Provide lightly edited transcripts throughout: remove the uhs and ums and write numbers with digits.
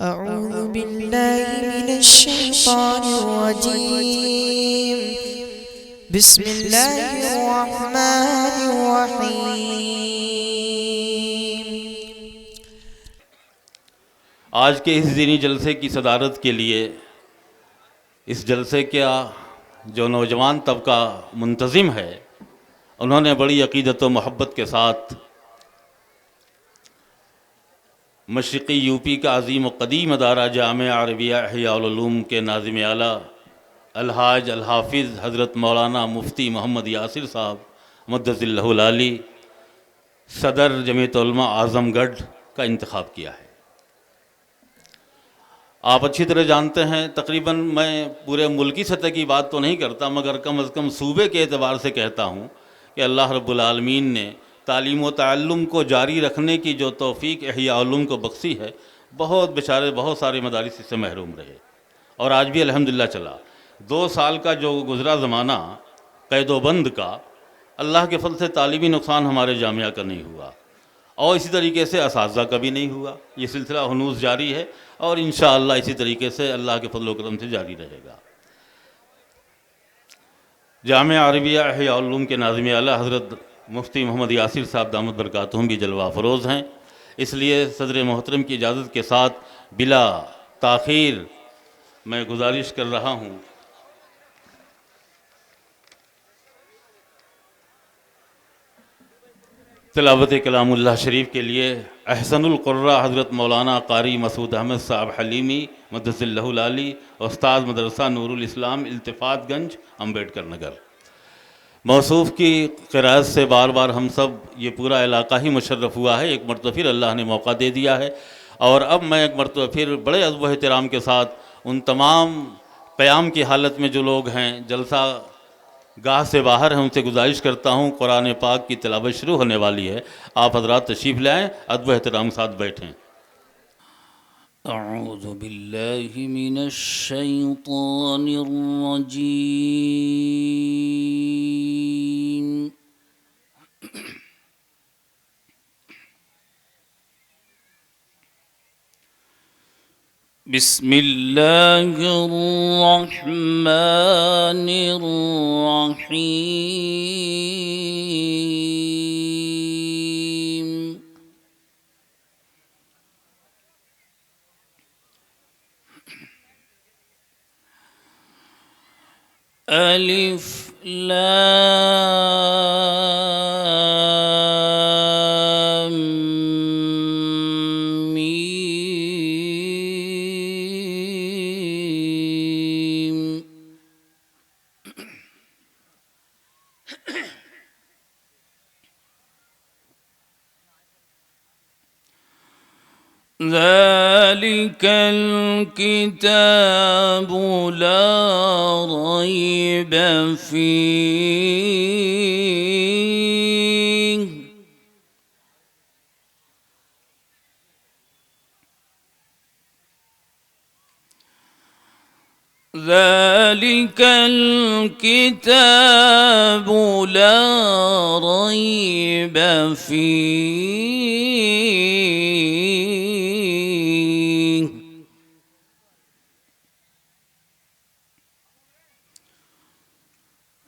أعوذ بالله من الشيطان الرجيم بسم الله الرحمن الرحيم۔ آج کے اس دینی جلسے کی صدارت کے لیے اس جلسے کا جو نوجوان طبقہ منتظم ہے، انہوں نے بڑی عقیدت و محبت کے ساتھ مشرقی یو پی کا عظیم و قدیم ادارہ جامعہ عربیہ احیاء العلوم کے ناظم اعلیٰ الحاج الحافظ حضرت مولانا مفتی محمد یاسر صاحب مدث اللہ العالی صدر جمعیت علماء اعظم گڑھ کا انتخاب کیا ہے۔ آپ اچھی طرح جانتے ہیں، تقریباً میں پورے ملکی سطح کی بات تو نہیں کرتا، مگر کم از کم صوبے کے اعتبار سے کہتا ہوں کہ اللہ رب العالمین نے تعلیم و تعلم کو جاری رکھنے کی جو توفیق احیاء علوم کو بخشی ہے، بہت سارے مدارس اس سے محروم رہے، اور آج بھی الحمدللہ چلا۔ 2 سال کا جو گزرا زمانہ قید و بند کا، اللہ کے فضل سے تعلیمی نقصان ہمارے جامعہ کا نہیں ہوا، اور اسی طریقے سے اساتذہ کا بھی نہیں ہوا۔ یہ سلسلہ ہنوز جاری ہے اور انشاءاللہ اسی طریقے سے اللہ کے فضل و کرم سے جاری رہے گا۔ جامعہ عربیہ احیاء العلوم کے ناظم اعلیٰ حضرت مفتی محمد یاسر صاحب دامت برکاتہم بھی جلوہ افروز ہیں، اس لیے صدر محترم کی اجازت کے ساتھ بلا تاخیر میں گزارش کر رہا ہوں تلاوت کلام اللہ شریف کے لیے احسن القراء حضرت مولانا قاری مسعود احمد صاحب حلیمی مدث اللہ العالی، استاد مدرسہ نور الاسلام التفات گنج امبیڈکر نگر۔ موصوف کی قرائت سے بار بار ہم سب یہ پورا علاقہ ہی مشرف ہوا ہے، ایک مرتبہ پھر اللہ نے موقع دے دیا ہے، اور اب میں ایک مرتبہ پھر بڑے ادب و احترام کے ساتھ ان تمام قیام کی حالت میں جو لوگ ہیں، جلسہ گاہ سے باہر ہیں، ان سے گزارش کرتا ہوں، قرآن پاک کی تلاوت شروع ہونے والی ہے، آپ حضرات تشریف لائیں، ادب و احترام کے ساتھ بیٹھیں۔ اعوذ باللہ من الشیطان الرجیم بسم اللہ الرحمن الرحیم۔ الف لام میم۔ ذلك الكتاب لا ريب فيه ذلك الكتاب لا ريب فيه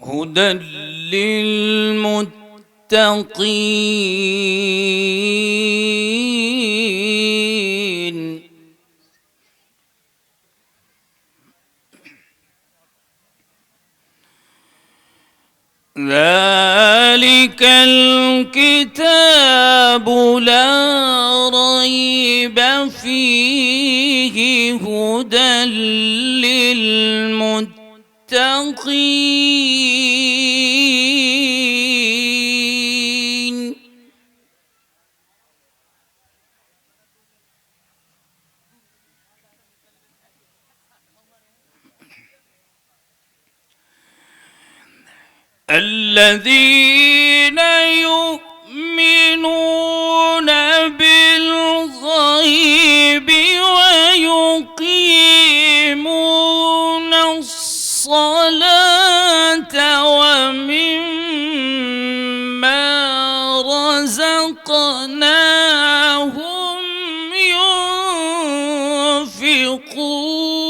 هدى للمتقين ذلك الكتاب لا ريب فيه هدى للمتقين الذين يؤمنون بالغيب ويقيمون الصلاة ومما رزقناهم ينفقون ينفقون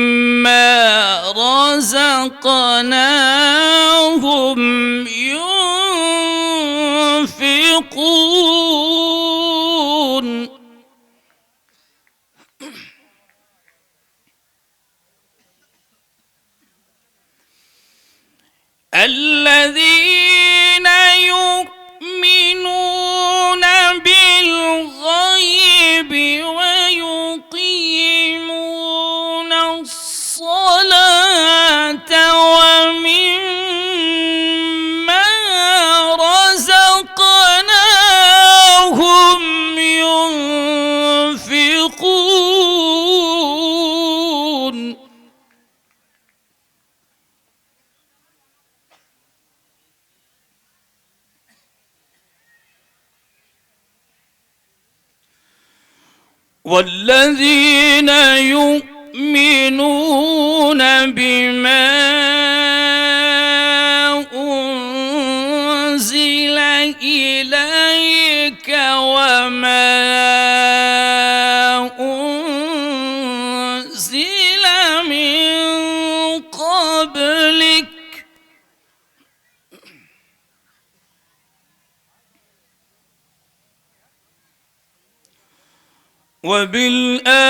ومما رزقناهم ينفقون الذين يؤمنون بالغيب ويقيمون الصلاة ومما رزقناهم ينفقون والذين يؤمنون بما أنزل إليك وما أنزل من قبلك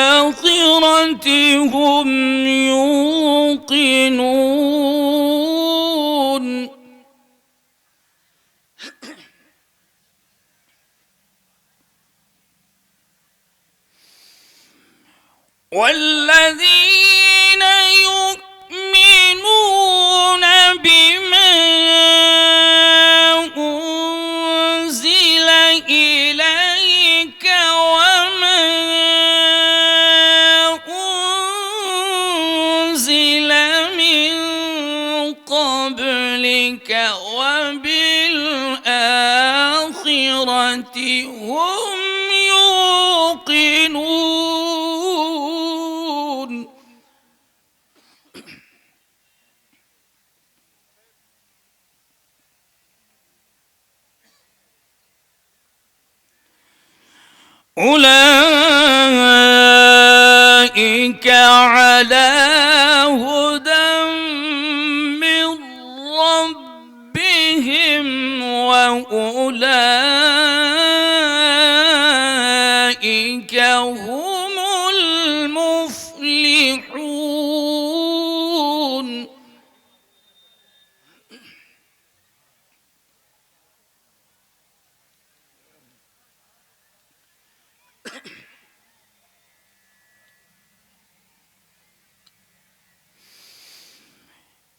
وبالآخرة هم يوقنون والذين يؤمنون بما أنزل إليك وما أنزل من قبلك وبالآخرة هم يوقنون أولئك على هدى من ربهم وأولئك هم المفلحون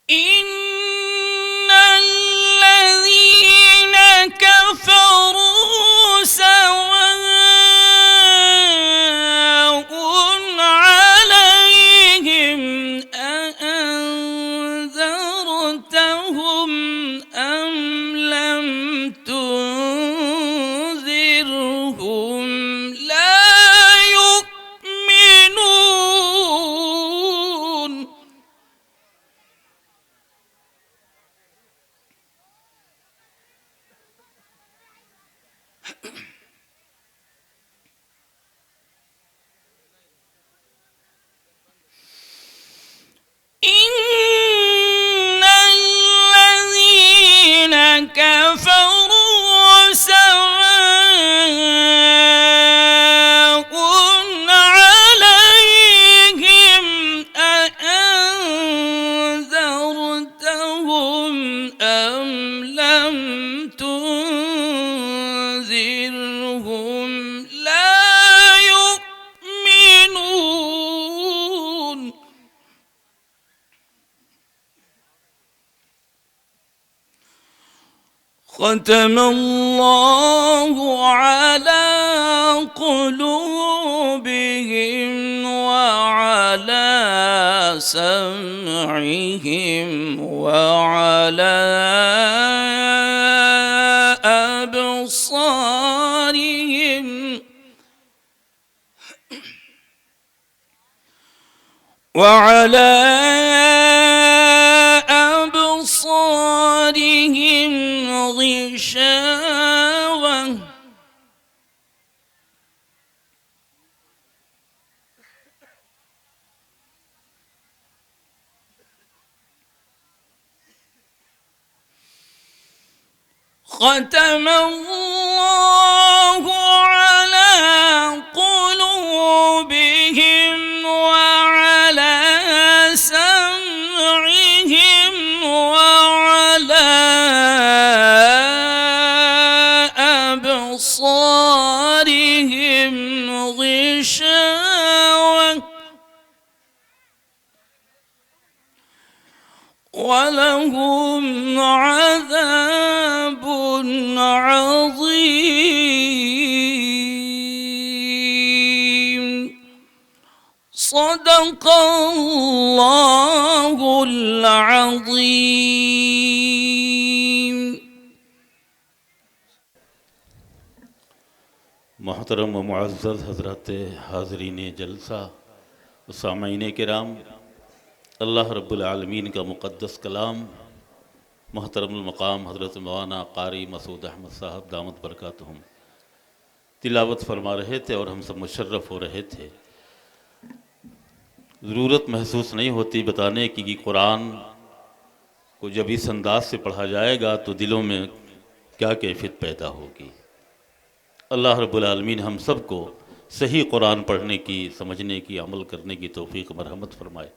إن الذين كفروا سواء عليهم أأنذرتهم أم لم تنذرهم لا يؤمنون إن الذين كفروا سواء عليهم أأنذرتهم أم لم تنذرهم لا يؤمنون ختم الله على قلوبهم وعلى سمعهم وعلى أبصارهم وعلى أبصارهم غشاوة ختم الله على قلوبهم وعلى سمعهم وعلى أبصارهم غشاوة ولهم عذاب عظيم. صدق الله العظيم. मोहतरम व मुअज़्ज़ज़ हज़रत हाज़रीन जलसा सामईन किराम, अल्लाह रब्बुल आलमीन का मुक़द्दस कलाम मोहतरमुल मक़ाम हज़रत मौलाना क़ारी मसूद अहमद साहब दामत बरकातुहुम तिलावत फरमा रहे थे और हम सब मुशर्रफ़ हो रहे थे। ज़रूरत महसूस नहीं होती बताने की कि कुरान को जब इस अंदाज से पढ़ा जाएगा तो दिलों में क्या कैफियत पैदा होगी। अल्लाह रब्बुल आलमीन हम सब को सही कुरान पढ़ने की, समझने की, अमल करने की तौफ़ीक़ मरहमत फरमाए।